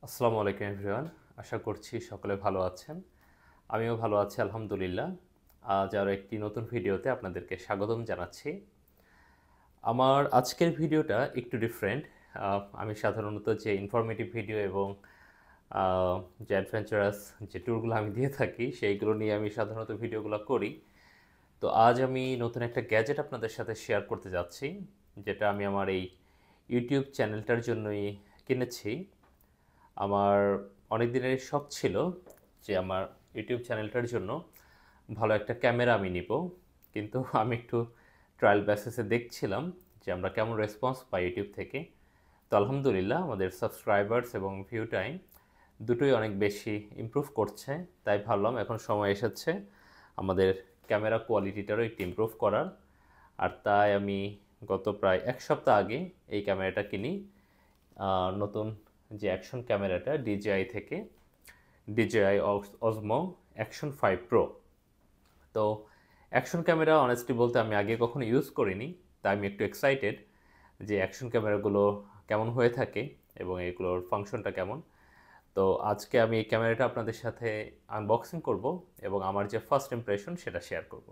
আসসালামু আলাইকুম এভরিওয়ান। আশা করছি সকলে ভালো আছেন। আমিও ভালো আছি আলহামদুলিল্লাহ। আজ আরও একটি নতুন ভিডিওতে আপনাদেরকে স্বাগতম জানাচ্ছি। আমার আজকের ভিডিওটা একটু ডিফারেন্ট। আমি সাধারণত যে ইনফরমেটিভ ভিডিও এবং আ যে অ্যাডভেঞ্চারাস যে ট্যুরগুলো আমি দিয়ে থাকি, সেইগুলো নিয়ে আমি সাধারণত ভিডিওগুলো করি। তো আজ আমি নতুন একটা গ্যাজেট আপনাদের সাথে শেয়ার করতে যাচ্ছি, যেটা আমি আমার এই ইউটিউব চ্যানেলটার জন্যই কিনেছি। আমার অনেক দিনেরই শখ ছিল যে আমার ইউটিউব চ্যানেলটার জন্য ভালো একটা ক্যামেরা আমি নিব, কিন্তু আমি একটু ট্রায়াল বেসিসে দেখছিলাম যে আমরা কেমন রেসপন্স পাই ইউটিউব থেকে। তো আলহামদুলিল্লাহ আমাদের সাবস্ক্রাইবার্স এবং ভিউ টাইম দুটোই অনেক বেশি ইমপ্রুভ করছে। তাই ভাবলাম এখন সময় এসেছে আমাদের ক্যামেরা কোয়ালিটিটারও একটু ইমপ্রুভ করার। আর তাই আমি গত প্রায় এক সপ্তাহ আগে এই ক্যামেরাটা কিনি। নতুন যে অ্যাকশন ক্যামেরাটা DJI থেকে, DJI Osmo Action 5 Pro। তো অ্যাকশন ক্যামেরা অনেস্টলি বলতে আমি আগে কখনো ইউজ করিনি, তাই আমি একটু এক্সাইটেড যে অ্যাকশন ক্যামেরাগুলো কেমন হয়ে থাকে এবং এগুলোর ফাংশনটা কেমন। তো আজকে আমি এই ক্যামেরাটা আপনাদের সাথে আনবক্সিং করব এবং আমার যে ফার্স্ট ইমপ্রেশন সেটা শেয়ার করব।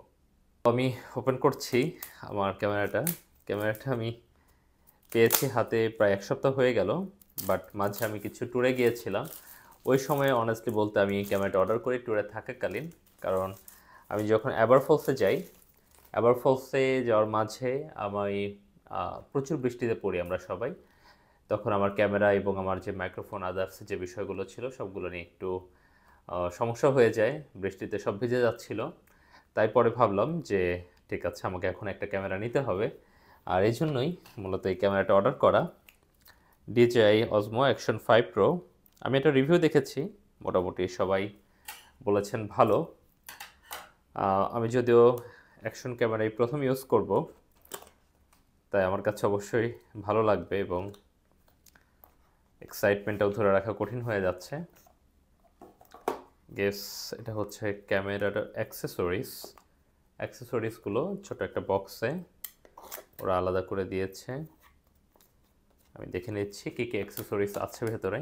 আমি ওপেন করছি আমার ক্যামেরাটা আমি পেয়েছি হাতে প্রায় এক সপ্তাহ হয়ে গেল, বাট মাঝে আমি কিছু ট্যুরে গিয়েছিলাম। ওই সময়ে অনেস্টলি বলতে আমি ক্যামেরাটা অর্ডার করি ট্যুরে থাকাকালীন, কারণ আমি যখন অ্যাবার ফলসে যাই, অ্যাবার ফলসে যাওয়ার মাঝে আমি প্রচুর বৃষ্টিতে পড়ি আমরা সবাই। তখন আমার ক্যামেরা এবং আমার যে মাইক্রোফোন আদার্স যে বিষয়গুলো ছিল সবগুলো নিয়ে একটু সমস্যা হয়ে যায়, বৃষ্টিতে সব ভিজে যাচ্ছিল। তাই পরে ভাবলাম যে ঠিক আছে, আমাকে এখন একটা ক্যামেরা নিতে হবে। আর এই জন্যই মূলত এই ক্যামেরাটা অর্ডার করা, DJI Osmo Action 5 Pro। আমি একটা রিভিউ দেখেছি, মোটামুটি সবাই বলেছেন ভালো। আমি যদিও অ্যাকশন ক্যামেরাই প্রথম ইউজ করব, তাই আমার কাছে অবশ্যই ভালো লাগবে এবং এক্সাইটমেন্টটাও ধরে রাখা কঠিন হয়ে যাচ্ছে। গেস এটা হচ্ছে ক্যামেরার অ্যাক্সেসরিজগুলো ছোট একটা বক্সে ওরা আলাদা করে দিয়েছে। আমি দেখে নিচ্ছি কী কী অ্যাক্সেসরিজ আছে ভেতরে।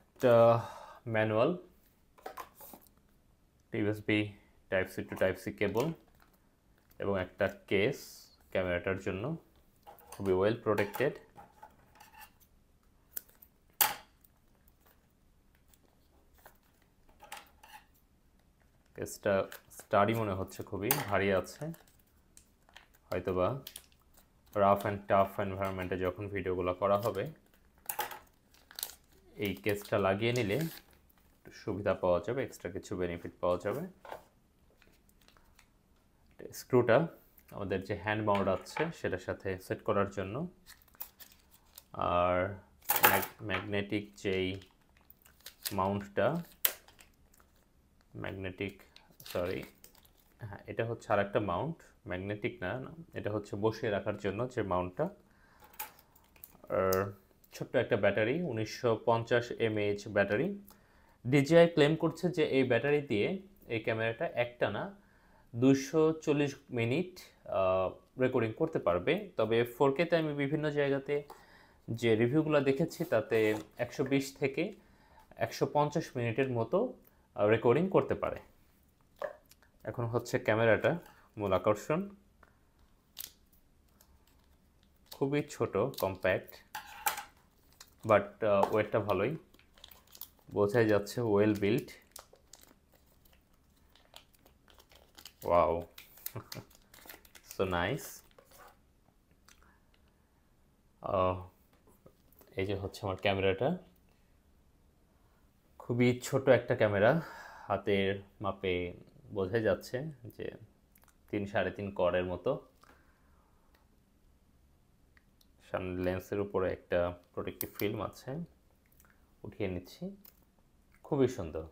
একটা manual, USB Type-C to Type-C কেবল এবং একটা কেস ক্যামেরাটার জন্য, খুবই ওয়েল প্রোটেক্টেড। কেসটা স্টাডি মনে হচ্ছে, খুবই ভারী আছে, হয়তোবা রাফ অ্যান্ড টাফ এনভায়রনমেন্টে যখন ভিডিওগুলো করা হবে এই কেসটা লাগিয়ে নিলে সুবিধা পাওয়া যাবে, এক্সট্রা কিছু বেনিফিট পাওয়া যাবে। স্ক্রুটা আমাদের যে হ্যান্ড মাউন্ট আছে সেটার সাথে সেট করার জন্য, আর ম্যাগনেটিক যেই মাউন্টটা, হ্যাঁ এটা হচ্ছে আর একটা মাউন্ট, ম্যাগনেটিক না, এটা হচ্ছে বসিয়ে রাখার জন্য যে মাউন্টটা। আর ছোট্ট একটা battery, 1950 mAh battery. DJI claim করছে যে এই ব্যাটারি দিয়ে এই ক্যামেরাটা একটানা 240 মিনিট রেকর্ডিং করতে পারবে। তবে 4K-তে আমি বিভিন্ন জায়গাতে যে রিভিউগুলো দেখেছি তাতে 120 থেকে 150 মিনিটের মতো রেকর্ডিং করতে পারে। এখন হচ্ছে ক্যামেরাটা মূল আকর্ষণ, খুবই ছোট, কম্প্যাক্ট, বাট ওয়েটটা ভালোই, বোঝাই যাচ্ছে well build. Wow, so nice. এই যে হচ্ছে আমার ক্যামেরাটা, খুবই ছোট একটা ক্যামেরা, হাতের মাপে বোঝাই যাচ্ছে যে 3-3.5 করের মতো। সামনে লেন্সের উপরে একটা প্রোটেক্টিভ ফিল্ম আছে, উঠিয়ে নিচ্ছি, খুবই সুন্দর।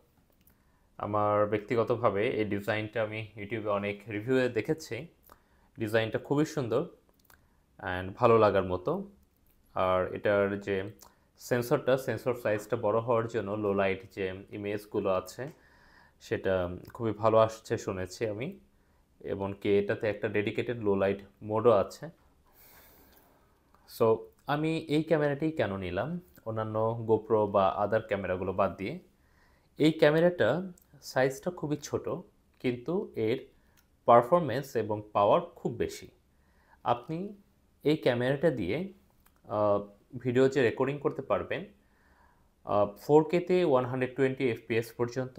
আমার ব্যক্তিগতভাবে এই ডিজাইনটা আমি ইউটিউবে অনেক রিভিউয়ে দেখেছি, ডিজাইনটা খুবই সুন্দর অ্যান্ড ভালো লাগার মতো। আর এটার যে সেন্সর সাইজটা বড় হওয়ার জন্য লো লাইট যে ইমেজগুলো আছে সেটা খুবই ভালো আসছে শুনেছি আমি, এমনকি এটাতে একটা ডেডিকেটেড লো লাইট মোডও আছে। সো আমি এই ক্যামেরাটি কেন নিলাম অন্যান্য গোপ্রো বা আদার ক্যামেরাগুলো বাদ দিয়ে? এই ক্যামেরাটা সাইজটা খুবই ছোট, কিন্তু এর পারফরম্যান্স এবং পাওয়ার খুব বেশি। আপনি এই ক্যামেরাটা দিয়ে ভিডিও যে রেকর্ডিং করতে পারবেন, 4K-তে 120 FPS পর্যন্ত,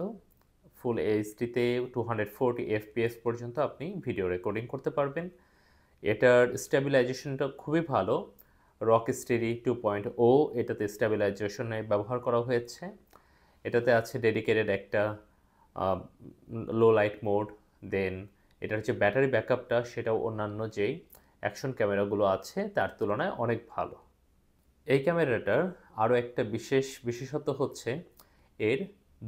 ফুল এইচডিতে 240 FPS পর্যন্ত আপনি ভিডিও রেকর্ডিং করতে পারবেন। এটার স্ট্যাবিলাইজেশনটা খুবই ভালো। রকস্টেডি 2.0 এটাতে স্ট্যাবিলাইজেশনে ব্যবহার করা হয়েছে। এটাতে আছে ডেডিকেটেড একটা লো লাইট মোড। দেন এটার যে ব্যাটারি ব্যাকআপটা সেটাও অন্যান্য যেই অ্যাকশন ক্যামেরাগুলো আছে তার তুলনায় অনেক ভালো। এই ক্যামেরাটার আরও একটা বিশেষত্ব হচ্ছে এর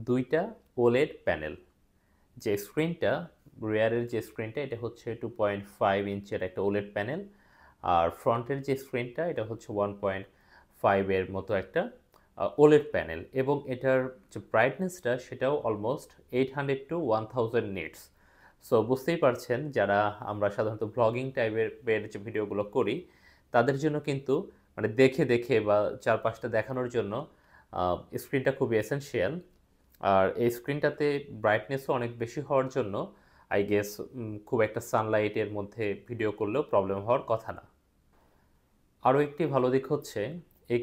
2টা ওলেড প্যানেল। যে স্ক্রিনটা, রিয়ারের যে স্ক্রিনটা, এটা হচ্ছে 2.5 ইঞ্চের একটা ওলেড প্যানেল, আর ফ্রন্টের যে স্ক্রিনটা এটা হচ্ছে 1.5 এর মতো একটা ওলেড প্যানেল, এবং এটার যে ব্রাইটনেসটা সেটাও অলমোস্ট 800 to 1000 নিটস। সো বুঝতেই পারছেন, যারা আমরা সাধারণত ব্লগিং টাইপের যে ভিডিওগুলো করি তাদের জন্য কিন্তু মানে দেখে দেখে বা চারপাশটা দেখানোর জন্য স্ক্রিনটা খুবই এসেনশিয়াল। আর এই স্ক্রিনটাতে ব্রাইটনেসও অনেক বেশি হওয়ার জন্য আই গেস খুব একটা সানলাইটের মধ্যে ভিডিও করলেও প্রবলেম হওয়ার কথা না। আরও একটি ভালো দিক হচ্ছে এই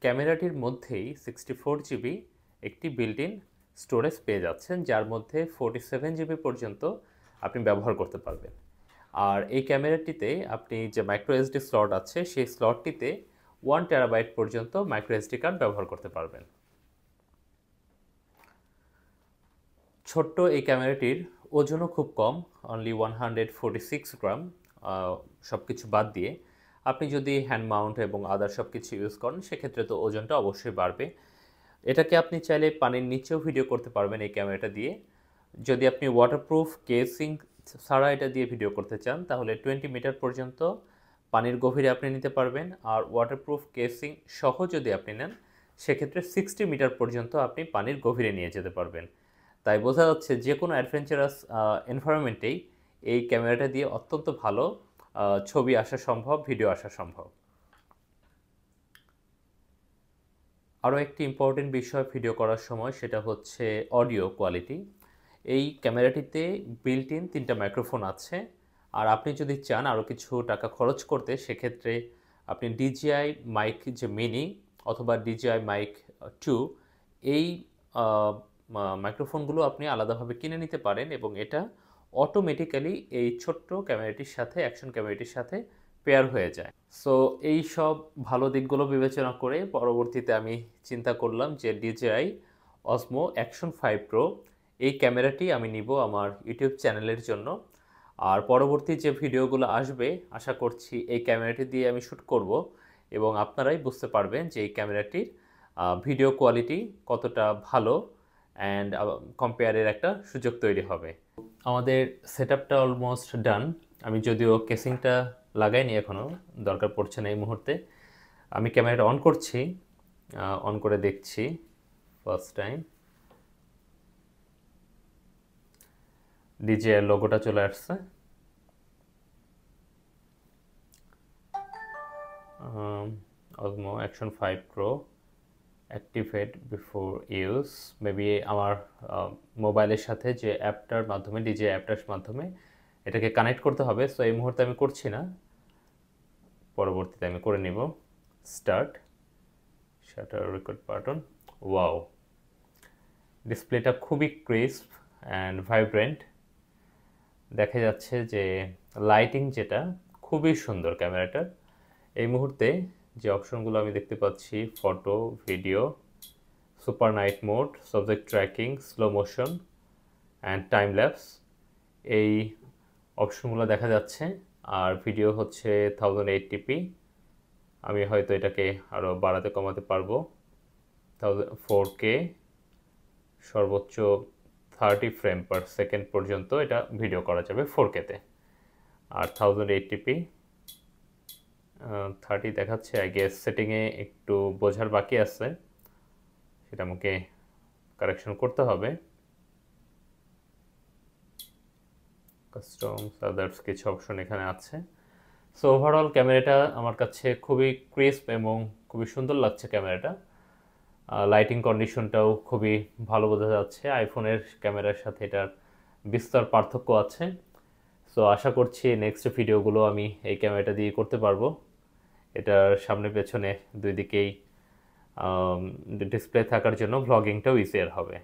ক্যামেরাটির মধ্যেই 64 GB একটি বিল্ট ইন স্টোরেজ পেয়ে যাচ্ছেন, যার মধ্যে 47 GB পর্যন্ত আপনি ব্যবহার করতে পারবেন। আর এই ক্যামেরাটিতে আপনি যে মাইক্রো এসডি স্লট আছে সেই স্লটটিতে 1 TB পর্যন্ত মাইক্রো এসডি কার্ড ব্যবহার করতে পারবেন। ছোট্ট এই ক্যামেরাটির ওজনও খুব কম, অনলি 146 গ্রাম। সব কিছু বাদ দিয়ে আপনি যদি হ্যান্ড মাউন্ট এবং আদার সব কিছু ইউজ করেন সেক্ষেত্রে তো ওজনটা অবশ্যই বাড়বে। এটাকে আপনি চাইলে পানির নিচেও ভিডিও করতে পারবেন এই ক্যামেরাটা দিয়ে। যদি আপনি ওয়াটারপ্রুফ কেসিং ছাড়া এটা দিয়ে ভিডিও করতে চান তাহলে 20 মিটার পর্যন্ত পানির গভীরে আপনি নিতে পারবেন, আর ওয়াটারপ্রুফ কেসিং সহ যদি আপনি নেন সেক্ষেত্রে 60 মিটার পর্যন্ত আপনি পানির গভীরে নিয়ে যেতে পারবেন। তাই বোঝা যাচ্ছে যে কোনো অ্যাডভেঞ্চারাস এনভায়রনমেন্টেই এই ক্যামেরাটা দিয়ে অত্যন্ত ভালো ছবি আসা সম্ভব, ভিডিও আসা সম্ভব। আরও একটি ইম্পর্টেন্ট বিষয় ভিডিও করার সময় সেটা হচ্ছে অডিও কোয়ালিটি। এই ক্যামেরাটিতে বিল্ট ইন 3টা মাইক্রোফোন আছে, আর আপনি যদি চান আরও কিছু টাকা খরচ করতে সেক্ষেত্রে আপনি DJI মাইক যে মিনি অথবা DJI মাইক 2 এই মাইক্রোফোনগুলো আপনি আলাদাভাবে কিনে নিতে পারেন, এবং এটা অটোমেটিক্যালি এই ছোট্ট ক্যামেরাটির সাথে, অ্যাকশন ক্যামেরাটির সাথে পেয়ার হয়ে যায়। সো এই সব ভালো দিকগুলো বিবেচনা করে পরবর্তীতে আমি চিন্তা করলাম যে DJI Osmo Action 5 Pro এই ক্যামেরাটি আমি নিব আমার ইউটিউব চ্যানেলের জন্য। আর পরবর্তী যে ভিডিওগুলো আসবে আশা করছি এই ক্যামেরাটি দিয়ে আমি শ্যুট করব, এবং আপনারাই বুঝতে পারবেন যে এই ক্যামেরাটির ভিডিও কোয়ালিটি কতটা ভালো, অ্যান্ড কম্পেয়ারের একটা সুযোগ তৈরি হবে। আমাদের সেটআপটা অলমোস্ট ডান। আমি যদিও কেসিংটা লাগাইনি এখনও, দরকার পড়ছে না এই মুহূর্তে। আমি ক্যামেরাটা অন করছি, অন করে দেখছি ফার্স্ট টাইম। DJI লোগোটা চলে আসছে। Osmo Action 5 Pro activate before use. Maybe আমার মোবাইলের সাথে যে অ্যাপটার মাধ্যমে, DJI অ্যাপটার মাধ্যমে এটাকে কানেক্ট করতে হবে। সো এই মুহূর্তে আমি করছি না, পরবর্তীতে আমি করে নিব। Start, shutter, record button. Wow, ডিসপ্লেটা খুবই ক্রিস্প অ্যান্ড ভাইব্রেন্ট। দেখা যাচ্ছে যে লাইটিং যেটা খুবই সুন্দর ক্যামেরাটার। এই মুহূর্তে যে অপশনগুলো আমি দেখতে পাচ্ছি, photo, video, super night mode, subject tracking, slow motion and time lapse, এই অপশনগুলো দেখা যাচ্ছে। আর ভিডিও হচ্ছে 1080p। আমি হয়তো এটাকে আরও বাড়াতে কমাতে পারবো। 4K, সর্বোচ্চ 30 ফ্রেম পার সেকেন্ড পর্যন্ত এটা ভিডিও করা যাবে 4K-তে। আর 1080p 30 দেখাচ্ছে। আই গেস সেটিংয়ে একটু বোঝার বাকি আছে, সেটা আমাকে কারেকশন করতে হবে। কাস্টমস, আদার্স কিছু অপশন এখানে আছে। সো ওভারঅল ক্যামেরাটা আমার কাছে খুবই ক্রিস্প এবং খুবই সুন্দর লাগছে ক্যামেরাটা। লাইটিং কন্ডিশনটাও খুবই ভালো বোঝা যাচ্ছে। আইফোনের ক্যামেরার সাথে এটার বিস্তর পার্থক্য আছে। সো আশা করছি নেক্সট ভিডিওগুলো আমি এই ক্যামেরাটা দিয়ে করতে পারবো। এটার সামনে পেছনে দুই দিকেই ডিসপ্লে থাকার জন্য ভ্লগিংটাও ইজিয়ার হবে।